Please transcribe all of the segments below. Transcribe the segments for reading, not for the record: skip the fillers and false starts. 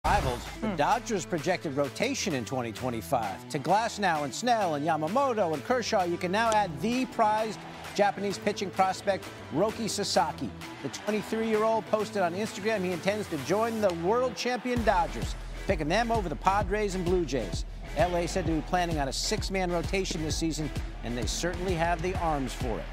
Rivals, the Dodgers' projected rotation in 2025. To Glasnow and Snell and Yamamoto and Kershaw, you can now add the prized Japanese pitching prospect, Roki Sasaki. The 23-year-old posted on Instagram he intends to join the world champion Dodgers, picking them over the Padres and Blue Jays. LA said to be planning on a 6-man rotation this season, and they certainly have the arms for it.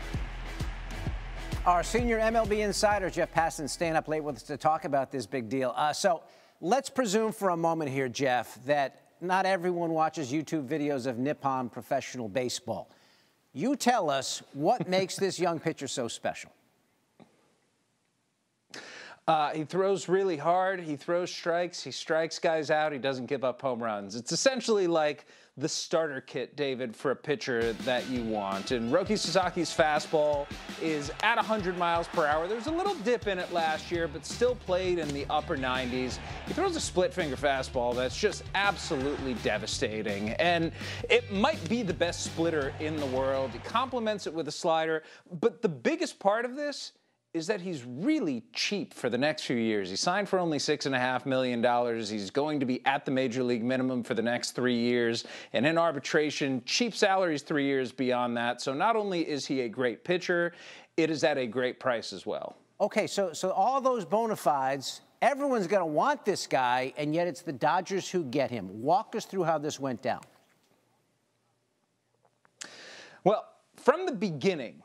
Our senior MLB insider, Jeff Passan, staying up late with us to talk about this big deal. So let's presume for a moment here, Jeff, that not everyone watches YouTube videos of Nippon professional baseball. You tell us what makes this young pitcher so special. He throws really hard. He throws strikes. He strikes guys out. He doesn't give up home runs. It's essentially like the starter kit, David, for a pitcher that you want. And Roki Sasaki's fastball is at 100 miles per hour. There was a little dip in it last year, but still played in the upper 90s. He throws a split-finger fastball that's just absolutely devastating. And it might be the best splitter in the world. He complements it with a slider. But the biggest part of this is that he's really cheap for the next few years. He signed for only $6.5 million. He's going to be at the major league minimum for the next 3 years. And in arbitration, cheap salaries 3 years beyond that. So not only is he a great pitcher, it is at a great price as well. Okay, so all those bona fides, everyone's going to want this guy, and yet it's the Dodgers who get him. Walk us through how this went down. Well, from the beginning,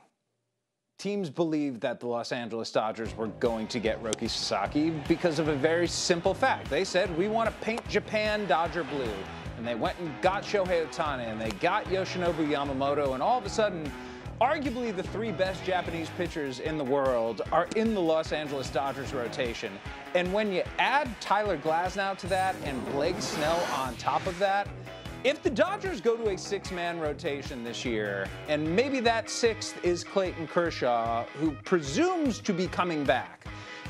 teams believed that the Los Angeles Dodgers were going to get Roki Sasaki because of a very simple fact. They said, we want to paint Japan Dodger blue. And they went and got Shohei Ohtani, and they got Yoshinobu Yamamoto, and all of a sudden, arguably the 3 best Japanese pitchers in the world are in the Los Angeles Dodgers rotation. And when you add Tyler Glasnow to that and Blake Snell on top of that, if the Dodgers go to a 6-man rotation this year, and maybe that 6th is Clayton Kershaw, who presumes to be coming back,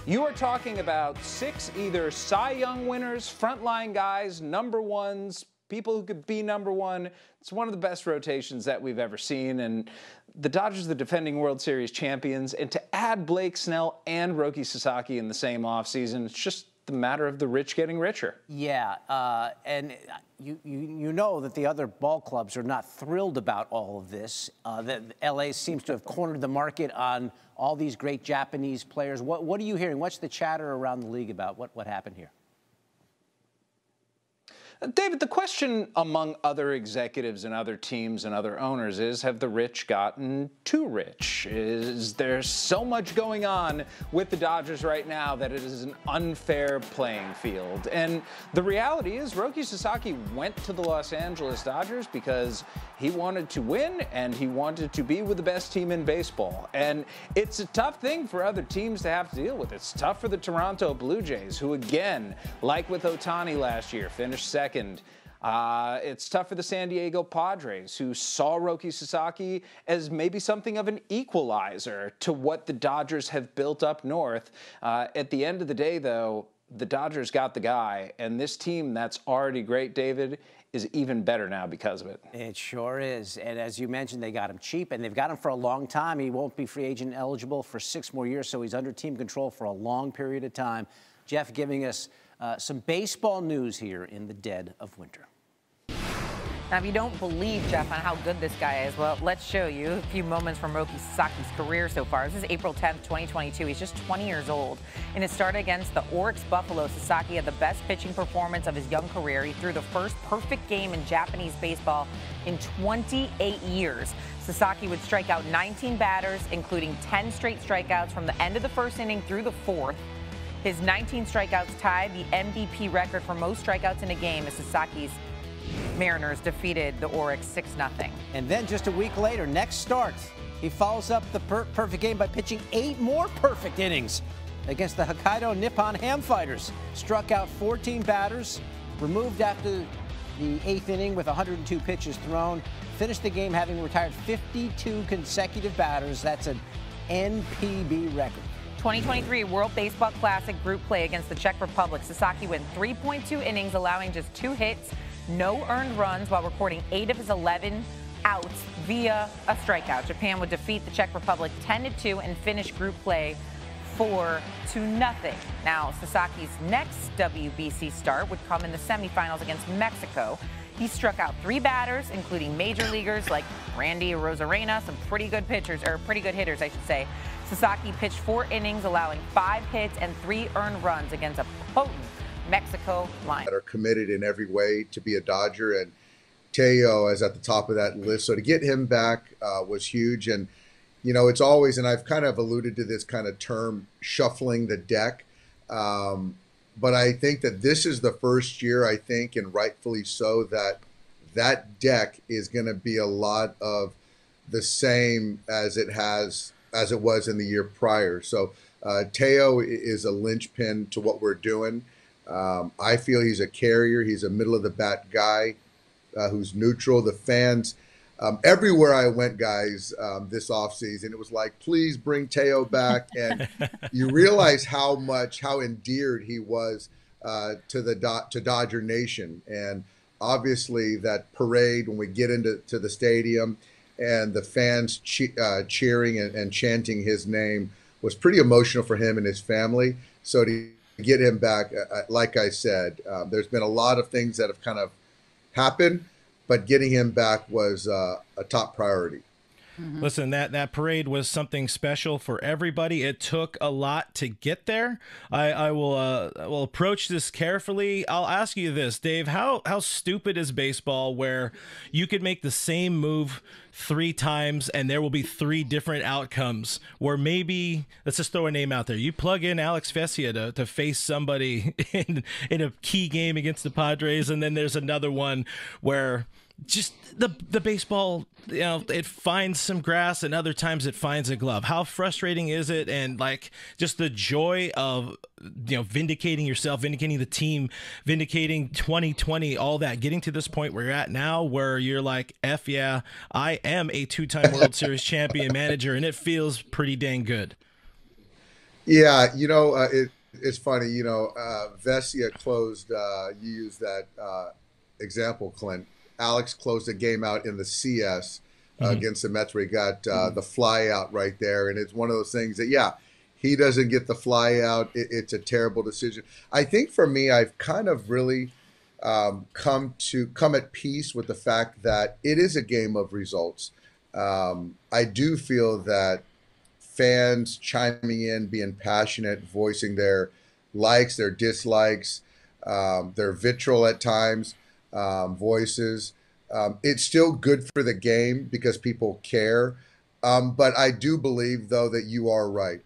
you are talking about 6 either Cy Young winners, frontline guys, number ones, people who could be number one. It's one of the best rotations that we've ever seen, and the Dodgers are the defending World Series champions, and to add Blake Snell and Roki Sasaki in the same offseason, it's just the matter of the rich getting richer. Yeah, and you know that the other ball clubs are not thrilled about all of this. That LA seems to have cornered the market on all these great Japanese players. What are you hearing? What's the chatter around the league about what happened here? David, the question among other executives and other teams and other owners is, have the rich gotten too rich? Is there so much going on with the Dodgers right now that it is an unfair playing field? And the reality is, Roki Sasaki went to the Los Angeles Dodgers because he wanted to win and he wanted to be with the best team in baseball. And it's a tough thing for other teams to have to deal with. It's tough for the Toronto Blue Jays, who again, like with Ohtani last year, finished second. It's tough for the San Diego Padres, who saw Roki Sasaki as maybe something of an equalizer to what the Dodgers have built up north. At the end of the day, though, the Dodgers got the guy, and this team that's already great, David, is even better now because of it. It sure is. And as you mentioned, they got him cheap, and they've got him for a long time. He won't be free agent eligible for 6 more years, so he's under team control for a long period of time. Jeff giving us some baseball news here in the dead of winter. Now, if you don't believe, Jeff, on how good this guy is, well, let's show you a few moments from Roki Sasaki's career so far. This is April 10th, 2022. He's just 20 years old. In his start against the Oryx Buffalo, Sasaki had the best pitching performance of his young career. He threw the first perfect game in Japanese baseball in 28 years. Sasaki would strike out 19 batters, including 10 straight strikeouts from the end of the first inning through the 4th. His 19 strikeouts tied the MVP record for most strikeouts in a game as Sasaki's Mariners defeated the Oryx 6-0. And then just a week later, next start, he follows up the perfect game by pitching 8 more perfect innings against the Hokkaido Nippon Ham Fighters. Struck out 14 batters, removed after the 8th inning with 102 pitches thrown. Finished the game having retired 52 consecutive batters. That's an NPB record. 2023 World Baseball Classic group play against the Czech Republic. Sasaki went 3.2 innings, allowing just 2 hits, no earned runs, while recording 8 of his 11 outs via a strikeout. Japan would defeat the Czech Republic 10-2 and finish group play 4-0. Now, Sasaki's next WBC start would come in the semifinals against Mexico. He struck out 3 batters, including major leaguers like Randy Arozarena, some pretty good pitchers, or pretty good hitters, I should say. Sasaki pitched 4 innings, allowing 5 hits and 3 earned runs against a potent Mexico line. That are committed in every way to be a Dodger, and Teo is at the top of that list. So to get him back was huge. And, you know, it's always, and I've kind of alluded to this kind of term, shuffling the deck. But I think that this is the first year, I think, and rightfully so, that that deck is going to be a lot of the same as it was in the year prior. So Teo is a linchpin to what we're doing. I feel he's a carrier. He's a middle of the bat guy who's neutral. The fans, everywhere I went, guys, this offseason, it was like, please bring Teo back. And you realize how endeared he was to Dodger Nation. And obviously that parade, when we get into the stadium and the fans cheering and chanting his name, was pretty emotional for him and his family. So to get him back, like I said, there's been a lot of things that have kind of happened, but getting him back was a top priority. Listen, that parade was something special for everybody. It took a lot to get there. I will approach this carefully. I'll ask you this, Dave. How stupid is baseball where you could make the same move 3 times and there will be 3 different outcomes? Where maybe, let's just throw a name out there. You plug in Alex Vesia to face somebody in a key game against the Padres, and then there's another one where just the baseball, you know, it finds some grass and other times it finds a glove. How frustrating is it? And like just the joy of, you know, vindicating yourself, vindicating the team, vindicating 2020, all that, getting to this point where you're at now, where you're like, F yeah, I am a 2-time World Series champion manager, and it feels pretty dang good. Yeah, you know, it's funny, you know, Vesia closed, you used that example, Clint. Alex closed the game out in the CS against the Mets, where he got the fly out right there. And it's one of those things that, yeah, he doesn't get the fly out. It's a terrible decision. I think for me, I've kind of really come at peace with the fact that it is a game of results. I do feel that fans chiming in, being passionate, voicing their likes, their dislikes, their vitriol at times, voices. It's still good for the game because people care. But I do believe, though, that you are right.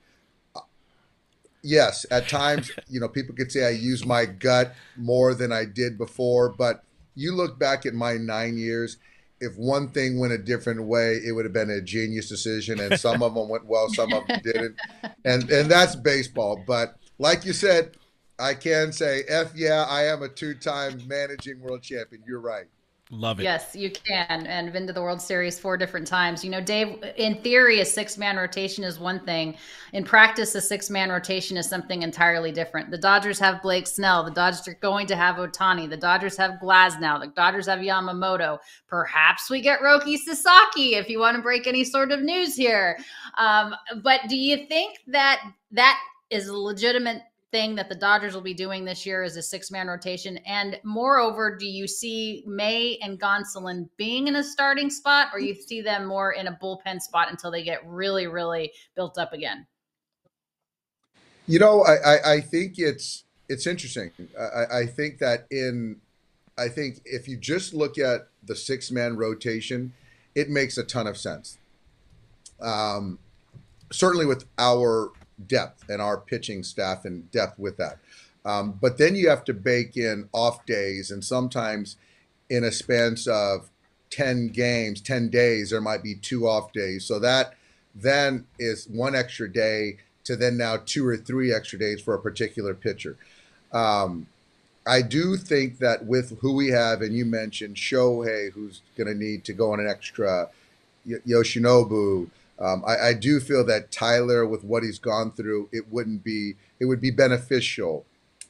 Yes, at times, you know, people could say I use my gut more than I did before. But you look back at my 9 years, if one thing went a different way, it would have been a genius decision. And some of them went well, some of them didn't. And that's baseball. But like you said, I can say, F yeah, I am a 2-time managing world champion. You're right. Love it. Yes, you can. And been to the World Series 4 different times. You know, Dave, in theory, a 6-man rotation is one thing. In practice, a 6-man rotation is something entirely different. The Dodgers have Blake Snell. The Dodgers are going to have Ohtani. The Dodgers have Glasnow. The Dodgers have Yamamoto. Perhaps we get Roki Sasaki if you want to break any sort of news here. But do you think that is a legitimate thing that the Dodgers will be doing this year as a 6-man rotation? And moreover, do you see May and Gonsolin being in a starting spot, or you see them more in a bullpen spot until they get really, really built up again? You know, I think it's interesting. I think if you just look at the 6-man rotation, it makes a ton of sense. Certainly with our depth and our pitching staff and depth with that. But then you have to bake in off days, and sometimes in a span of 10 games, 10 days, there might be 2 off days. So that then is 1 extra day to then now 2 or 3 extra days for a particular pitcher. I do think that with who we have, and you mentioned Shohei, who's going to need to go on an extra, Yoshinobu, I do feel that Tyler, with what he's gone through, it would be beneficial.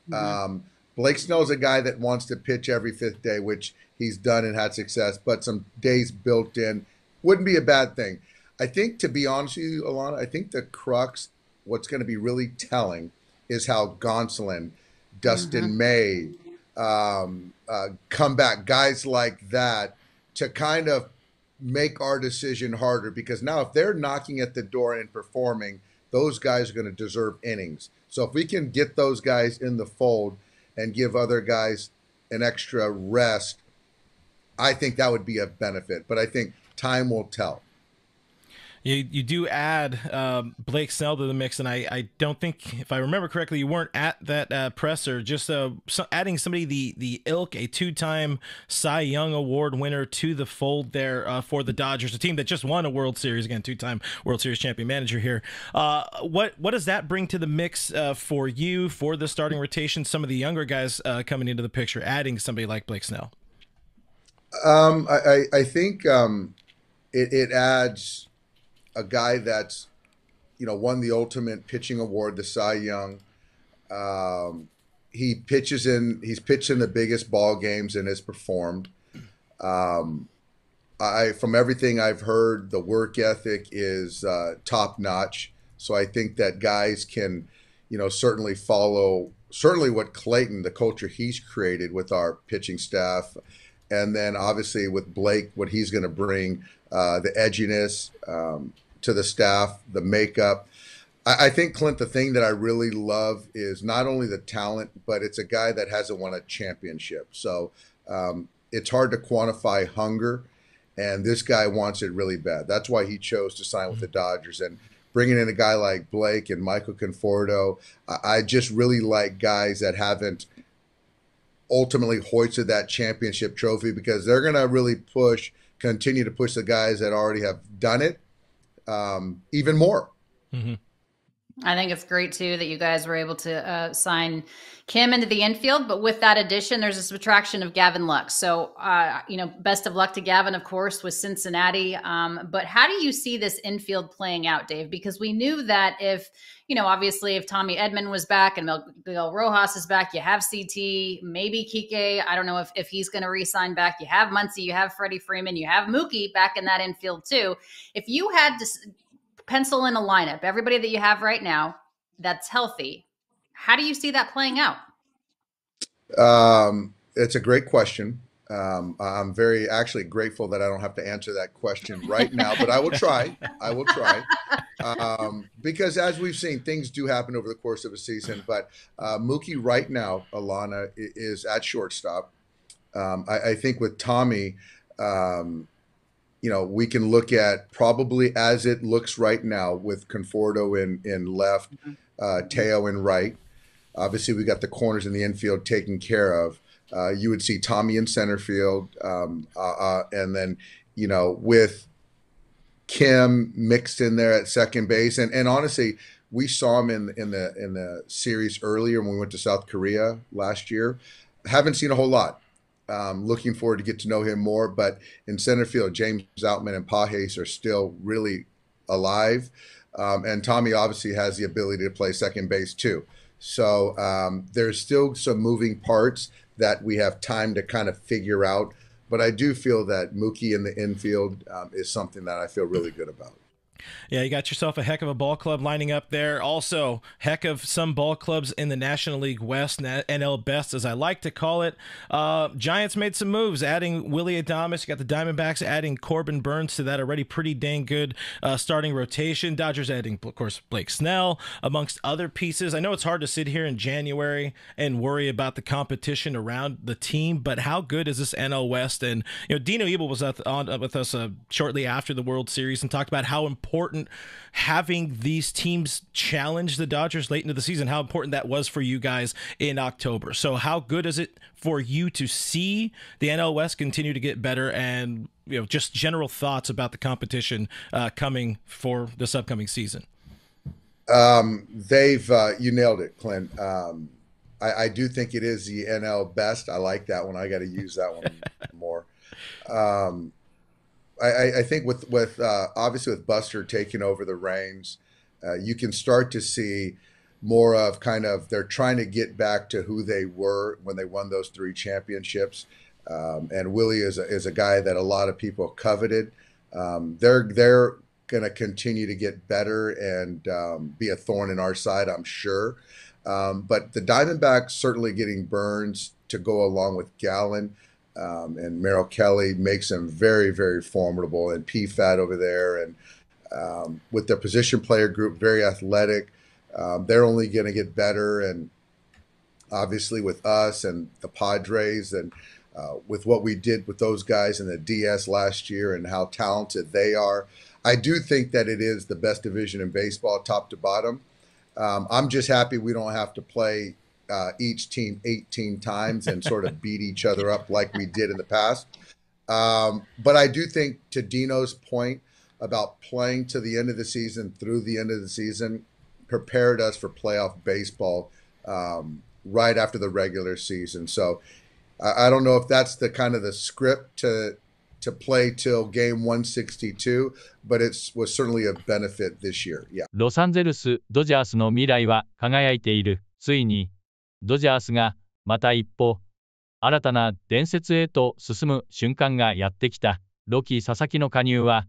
Blake Snell's a guy that wants to pitch every 5th day, which he's done and had success, but some days built in wouldn't be a bad thing. I think, to be honest with you, Alana, I think the crux what's going to be really telling is how Gonsolin, Dustin May, come back, guys like that, to kind of make our decision harder. Because now if they're knocking at the door and performing, those guys are going to deserve innings. So if we can get those guys in the fold and give other guys an extra rest, I think that would be a benefit. But I think time will tell. You do add Blake Snell to the mix, and I don't think, if I remember correctly, you weren't at that presser. Just adding somebody the ilk, a two-time Cy Young Award winner, to the fold there for the Dodgers, a team that just won a World Series, again, two-time World Series champion manager here. What does that bring to the mix for you, for the starting rotation, some of the younger guys coming into the picture, adding somebody like Blake Snell? I think it adds a guy that's, won the ultimate pitching award, the Cy Young. He's pitched in the biggest ball games and has performed. From everything I've heard, the work ethic is top notch. So I think that guys can, certainly follow what Clayton, the culture he's created with our pitching staff. And then obviously with Blake, what he's going to bring, the edginess to the staff, the makeup. I think, Clint, the thing that I really love is not only the talent, but it's a guy that hasn't won a championship. So it's hard to quantify hunger, and this guy wants it really bad. That's why he chose to sign with the Dodgers. And bringing in a guy like Blake and Michael Conforto, I just really like guys that haven't ultimately hoisted that championship trophy, because they're going to really continue to push the guys that already have done it even more. I think it's great too that you guys were able to sign Kim into the infield, but with that addition, there's a subtraction of Gavin Lux. So, best of luck to Gavin, of course, with Cincinnati. But how do you see this infield playing out, Dave? Because we knew that if Tommy Edman was back and Miguel Rojas is back, you have CT, maybe Kike. I don't know if he's going to re-sign back. You have Muncy, you have Freddie Freeman, you have Mookie back in that infield too. If you had to pencil in a lineup, everybody that you have right now that's healthy, how do you see that playing out? It's a great question. I'm very actually grateful that I don't have to answer that question right now, but I will try. Because as we've seen, things do happen over the course of a season. But Mookie right now, Alana, is at shortstop. I think with Tommy, we can look at probably as it looks right now with Conforto in left, Teo in right. Obviously, we got the corners in the infield taken care of. You would see Tommy in center field, and then with Kim mixed in there at second base. And honestly, we saw him in the series earlier when we went to South Korea last year. Haven't seen a whole lot. Looking forward to get to know him more. But in center field, James Outman and Pages are still really alive. And Tommy obviously has the ability to play second base too. So there's still some moving parts that we have time to kind of figure out. But I do feel that Mookie in the infield is something that I feel really good about. Yeah, you got yourself a heck of a ball club lining up there. Also, heck of some ball clubs in the National League West, NL Best, as I like to call it. Giants made some moves, adding Willie Adames. You got the Diamondbacks adding Corbin Burns to that already pretty dang good starting rotation. Dodgers adding, of course, Blake Snell, amongst other pieces. I know it's hard to sit here in January and worry about the competition around the team, but how good is this NL West? And Dino Ebel was on with us shortly after the World Series and talked about how important having these teams challenge the Dodgers late into the season, how important that was for you guys in October. So how good is it for you to see the NL West continue to get better, and just general thoughts about the competition coming for this upcoming season? You nailed it, Clint. I do think it is the NL Best. I like that one. I got to use that one more. I think with obviously with Buster taking over the reins, you can start to see more of kind of they're trying to get back to who they were when they won those 3 championships. And Willie is a guy that a lot of people coveted. They're going to continue to get better and be a thorn in our side, I'm sure. But the Diamondbacks certainly getting Burns to go along with Gallen and Merrill Kelly makes them very, very formidable. And PFAT over there, and with their position player group, very athletic. They're only going to get better. And obviously with us and the Padres and with what we did with those guys in the DS last year and how talented they are, I do think that it is the best division in baseball, top to bottom. I'm just happy we don't have to play each team 18 times and sort of beat each other up like we did in the past. But I do think, to Dino's point about playing to the end of the season, through the end of the season, prepared us for playoff baseball right after the regular season. So I don't know if that's the kind of the script to play till game 162, but it was certainly a benefit this year. Yeah. ロサンゼルス・ドジャースの未来は輝いている。ついにドジャースがまた一歩新たな伝説へと進む瞬間がやってきた。ロキ・佐々木の加入は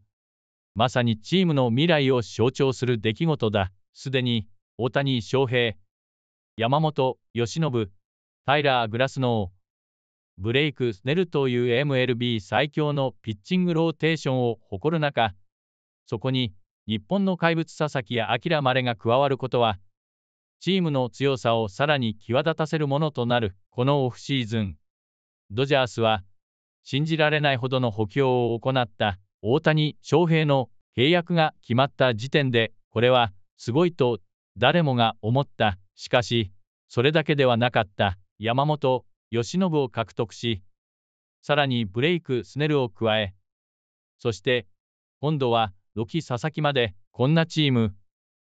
まさにチームの未来を象徴する出来事だ。すでに大谷翔平、山本由伸、タイラー・グラスノー、ブレイク・スネルという MLB 最強のピッチングローテーションを誇る中、そこに日本の怪物佐々木朗希が加わることは、チームの強さをさらに際立たせるものとなる。このオフシーズン、ドジャースは信じられないほどの補強を行った。大谷翔平の契約が決まった時点で、これはすごいと誰もが思った。しかし、それだけではなかった。山本由伸を獲得し、さらにブレイク・スネルを加え、そして今度はロキ・佐々木まで。こんなチーム、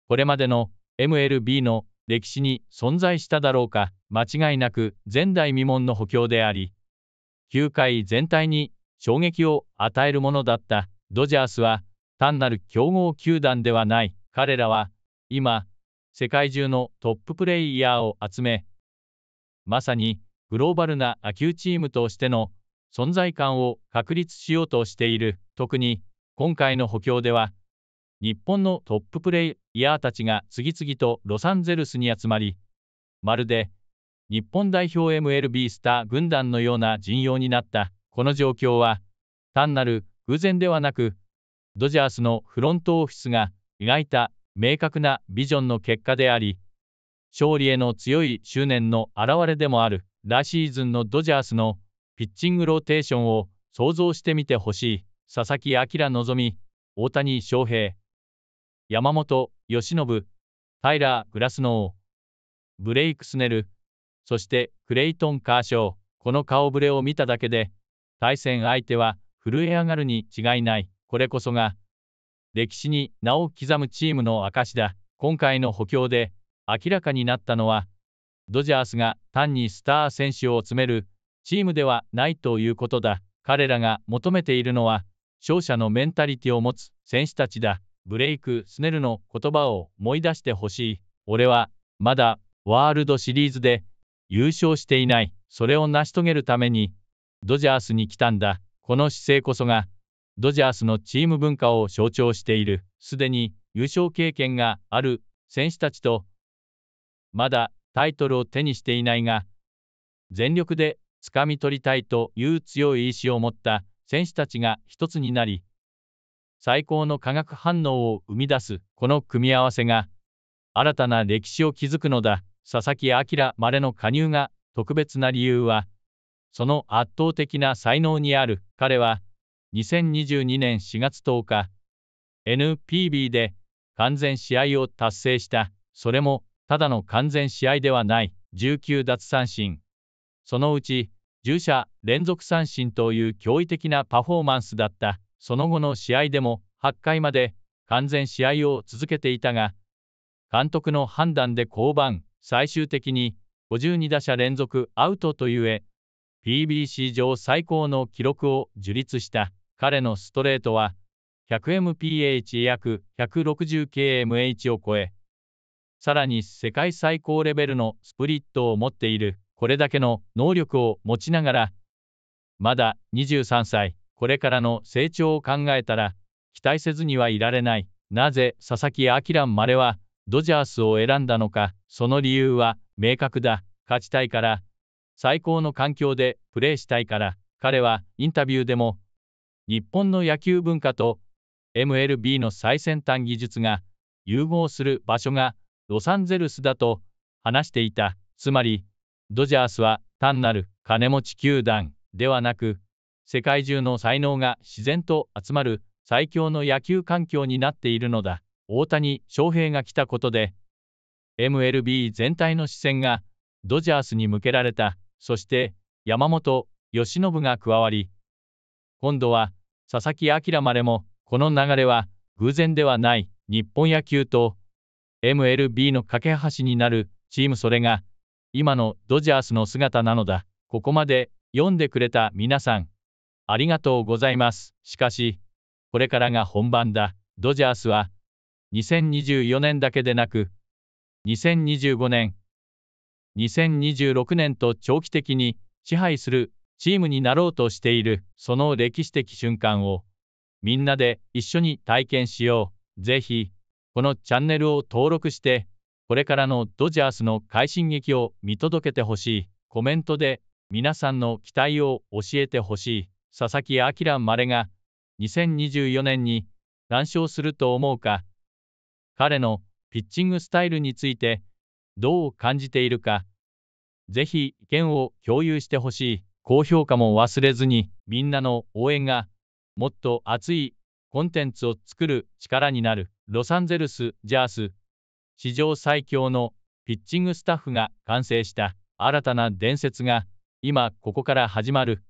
これまでの MLB の歴史に存在しただろうか。間違いなく前代未聞の補強であり、球界全体に衝撃を与えるものだった。ドジャースは単なる強豪球団ではない。彼らは今、世界中のトッププレイヤーを集め、まさにグローバルな野球チームとしての存在感を確立しようとしている。特に今回の補強では、日本のトッププレイヤーたちが次々とロサンゼルスに集まり、まるで日本代表 MLB スター軍団のような陣容になった。この状況は単なる偶然ではなく、ドジャースのフロントオフィスが描いた明確なビジョンの結果であり、勝利への強い執念の表れでもある。来シーズンのドジャースのピッチングローテーションを想像してみてほしい。佐々木朗希、大谷翔平、山本由伸、タイラー・グラスノー、ブレイク・スネル、そしてクレイトン・カーショー。この顔ぶれを見ただけで、対戦相手は震え上がるに違いない。これこそが歴史に名を刻むチームの証だ。今回の補強で明らかになったのは、ドジャースが単にスター選手を詰めるチームではないということだ。彼らが求めているのは、勝者のメンタリティを持つ選手たちだ。ブレイク・スネルの言葉を思い出してほしい。俺はまだワールドシリーズで優勝していない。それを成し遂げるためにドジャースに来たんだ。この姿勢こそがドジャースのチーム文化を象徴している。すでに優勝経験がある選手たちと、まだタイトルを手にしていないが、全力で掴み取りたいという強い意志を持った選手たちが一つになり、最高の化学反応を生み出す。この組み合わせが新たな歴史を築くのだ。佐々木朗までの加入が特別な理由は、その圧倒的な才能にある。彼は2022年4月10日、NPB で完全試合を達成した。それもただの完全試合ではない。19奪三振。そのうち10者連続三振という驚異的なパフォーマンスだった。その後の試合でも8回まで完全試合を続けていたが、監督の判断で降板。最終的に52打者連続アウトという PB 史上最高の記録を樹立した。彼のストレートは 100mph 約 160kmh を超え、さらに世界最高レベルのスプリットを持っている。これだけの能力を持ちながら、まだ23歳、これからの成長を考えたら、期待せずにはいられない。なぜ佐々木朗まれはドジャースを選んだのか。その理由は明確だ。勝ちたいから。最高の環境でプレーしたいから。彼はインタビューでも、日本の野球文化と MLB の最先端技術が融合する場所がロサンゼルスだと話していた。つまり、ドジャースは単なる金持ち球団ではなく、世界中の才能が自然と集まる最強の野球環境になっているのだ。大谷翔平が来たことで、MLB 全体の視線がドジャースに向けられた。そして山本由伸が加わり、今度は佐々木朗までも。この流れは偶然ではない。日本野球と MLB の架け橋になるチーム、それが今のドジャースの姿なのだ。ここまで読んでくれた皆さん、ありがとうございます。しかし、これからが本番だ。ドジャースは2024年だけでなく、2025年、2026年と長期的に支配するチームになろうとしている。その歴史的瞬間をみんなで一緒に体験しよう。ぜひ、このチャンネルを登録して、これからのドジャースの快進撃を見届けてほしい。コメントで皆さんの期待を教えてほしい。佐々木朗まれが2024年に何勝すると思うか。彼のピッチングスタイルについてどう感じているか。ぜひ意見を共有してほしい。高評価も忘れずに。みんなの応援がもっと熱いコンテンツを作る力になる。ロサンゼルス・ジャース史上最強のピッチングスタッフが完成した。新たな伝説が今ここから始まる。